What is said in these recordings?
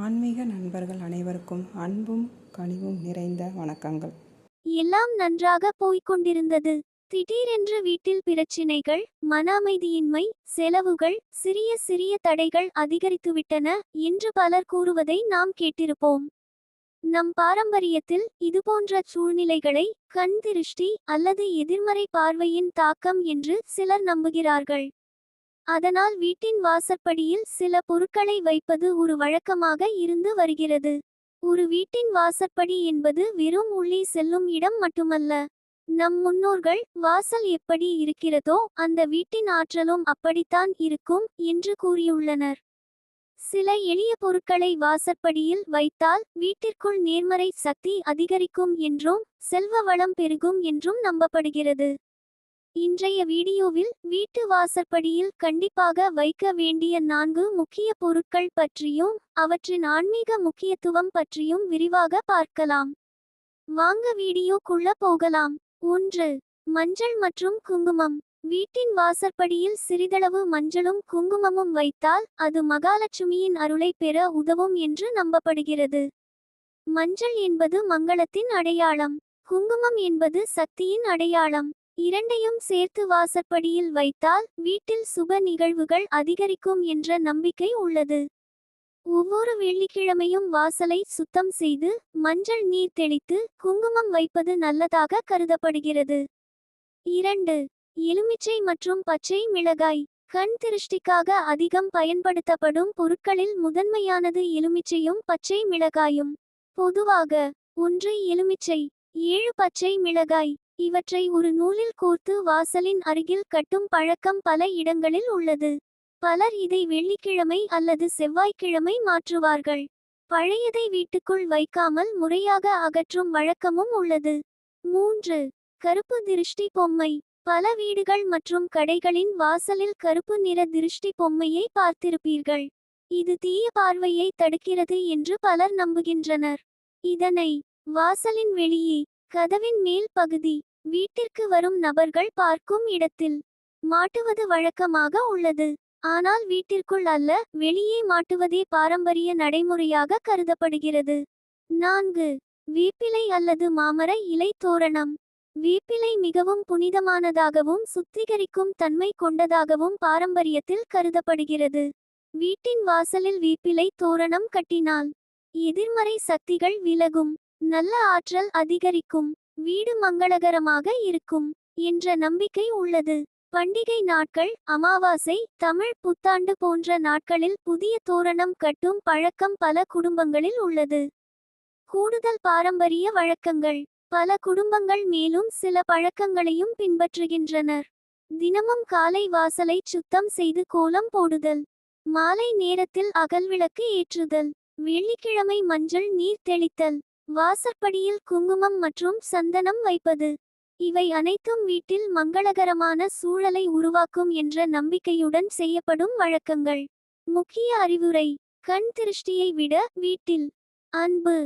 ஆன்மீக நண்பர்கள் அனைவருக்கும் அன்பும் கனிவும் நிறைந்த வணக்கங்கள். எல்லாம் நன்றாக போய்க்கொண்டிருந்தது. திடீரென்று வீட்டில் பிரச்சினைகள், மன அமைதியின்மை, செலவுகள், சிறிய சிறிய தடைகள் அதிகரித்துவிட்டன என்று பலர் கூறுவதை நாம் கேட்டிருப்போம். நம் பாரம்பரியத்தில் இதுபோன்ற சூழ்நிலைகளை கண் திருஷ்டி அல்லது எதிர்மறை பார்வையின் தாக்கம் என்று சிலர் நம்புகிறார்கள். அதனால் வீட்டின் வாசற்படியில் சில பொருட்களை வைப்பது ஒரு வழக்கமாக இருந்து வருகிறது. ஒரு வீட்டின் வாசற்படி என்பது வெறும் உள்ளே செல்லும் இடம் மட்டுமல்ல. நம் முன்னோர்கள் வாசல் எப்படி இருக்கிறதோ அந்த வீட்டின் ஆற்றலும் அப்படித்தான் இருக்கும் என்று கூறியுள்ளனர். சில எளிய பொருட்களை வாசற்படியில் வைத்தால் வீட்டிற்குள் நேர்மறை சக்தி அதிகரிக்கும் என்றும் செல்வ வளம் பெருகும் என்றும் நம்பப்படுகிறது. இன்றைய வீடியோவில் வீட்டு வாசற்படியில் கண்டிப்பாக வைக்க வேண்டிய 4 முக்கிய பொருட்கள் பற்றியும் அவற்றின் ஆன்மீக முக்கியத்துவம் பற்றியும் விரிவாக பார்க்கலாம். வாங்க வீடியோக்குள்ள போகலாம். 1. மஞ்சள் மற்றும் குங்குமம். வீட்டின் வாசற்படியில் சிறிதளவு மஞ்சளும் குங்குமமும் வைத்தால் அது மகாலட்சுமியின் அருளை பெற உதவும் என்று நம்பப்படுகிறது. மஞ்சள் என்பது மங்களத்தின் அடையாளம். குங்குமம் என்பது சக்தியின் அடையாளம். இரண்டையும் சேர்த்து வாசற்படியில் வைத்தால் வீட்டில் சுப நிகழ்வுகள் அதிகரிக்கும் என்ற நம்பிக்கை உள்ளது. ஒவ்வொரு வெள்ளிக்கிழமையும் வாசலை சுத்தம் செய்து மஞ்சள் நீர் தெளித்து குங்குமம் வைப்பது நல்லதாக கருதப்படுகிறது. 2. எலுமிச்சை மற்றும் பச்சை மிளகாய். கண் திருஷ்டிக்காக அதிகம் பயன்படுத்தப்படும் பொருட்களில் முதன்மையானது எலுமிச்சையும் பச்சை மிளகாயும். பொதுவாக 1 எலுமிச்சை, 7 பச்சை மிளகாய் இவற்றை ஒரு நூலில் கோர்த்து வாசலின் அருகில் கட்டும் பழக்கம் பல இடங்களில் உள்ளது. பலர் இதை வெள்ளிக்கிழமை அல்லது செவ்வாய்க்கிழமை மாற்றுவார்கள். பழையதை வீட்டுக்குள் வைக்காமல் முறையாக அகற்றும் வழக்கமும் உள்ளது. 3. கருப்பு திருஷ்டி பொம்மை. பல வீடுகள் மற்றும் கடைகளின் வாசலில் கருப்பு நிற திருஷ்டி பொம்மையை பார்த்திருப்பீர்கள். இது தீய பார்வையை தடுக்கிறது என்று பலர் நம்புகின்றனர். இதனை வாசலின் வெளியே, கதவின் மேல் பகுதி, வீட்டிற்கு வரும் நபர்கள் பார்க்கும் இடத்தில் மாட்டுவது வழக்கமாக உள்ளது. ஆனால் வீட்டிற்குள் அல்ல, வெளியே மாட்டுவதே பாரம்பரிய நடைமுறையாக கருதப்படுகிறது. 4. வேப்பிலை அல்லது மாமர இலை தோரணம். வேப்பிலை மிகவும் புனிதமானதாகவும் சுத்திகரிக்கும் தன்மை கொண்டதாகவும் பாரம்பரியத்தில் கருதப்படுகிறது. வீட்டின் வாசலில் வேப்பிலை தோரணம் கட்டினால் எதிர்மறை சக்திகள் விலகும், நல்ல ஆற்றல் அதிகரிக்கும், வீடு மங்களகரமாக இருக்கும் என்ற நம்பிக்கை உள்ளது. பண்டிகை நாட்கள், அமாவாசை, தமிழ் புத்தாண்டு போன்ற நாட்களில் புதிய தோரணம் கட்டும் பழக்கம் பல குடும்பங்களில் உள்ளது. கூடுதல் பாரம்பரிய வழக்கங்கள். பல குடும்பங்கள் மேலும் சில பழக்கங்களையும் பின்பற்றுகின்றனர். தினமும் காலை வாசலை சுத்தம் செய்து கோலம் போடுதல், மாலை நேரத்தில் அகல்விளக்கு ஏற்றுதல், வெள்ளிக்கிழமை மஞ்சள் நீர் தெளித்தல், வாசற்படியில் குங்குமம் மற்றும் சந்தனம் வைப்பது. இவை அனைத்தும் வீட்டில் மங்களகரமான சூழலை உருவாக்கும் என்ற நம்பிக்கையுடன் செய்யப்படும் வழக்கங்கள். முக்கிய அறிவுரை. கண் திருஷ்டியை விட வீட்டில் அன்பு,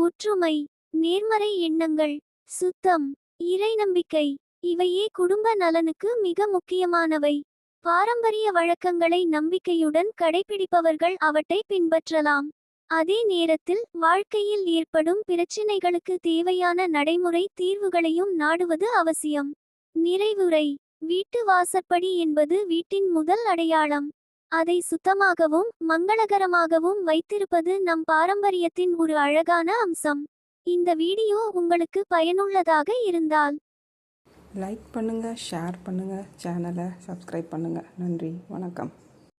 ஒற்றுமை, நேர்மறை எண்ணங்கள், சுத்தம், இறை நம்பிக்கை இவையே குடும்ப நலனுக்கு மிக முக்கியமானவை. பாரம்பரிய வழக்கங்களை நம்பிக்கையுடன் கடைபிடிப்பவர்கள் அவற்றை பின்பற்றலாம். அதே நேரத்தில் வாழ்க்கையில் ஏற்படும் பிரச்சினைகளுக்கு தேவையான நடைமுறை தீர்வுகளையும் நாடுவது அவசியம். நிறைவுரை. வீட்டு வாசற்படி என்பது வீட்டின் முதல் அடையாளம். அதை சுத்தமாகவும் மங்களகரமாகவும் வைத்திருப்பது நம் பாரம்பரியத்தின் ஒரு அழகான அம்சம். இந்த வீடியோ உங்களுக்கு பயனுள்ளதாக இருந்தால் லைக் பண்ணுங்க, ஷேர் பண்ணுங்க, சேனலை சப்ஸ்கிரைப் பண்ணுங்க. நன்றி, வணக்கம்.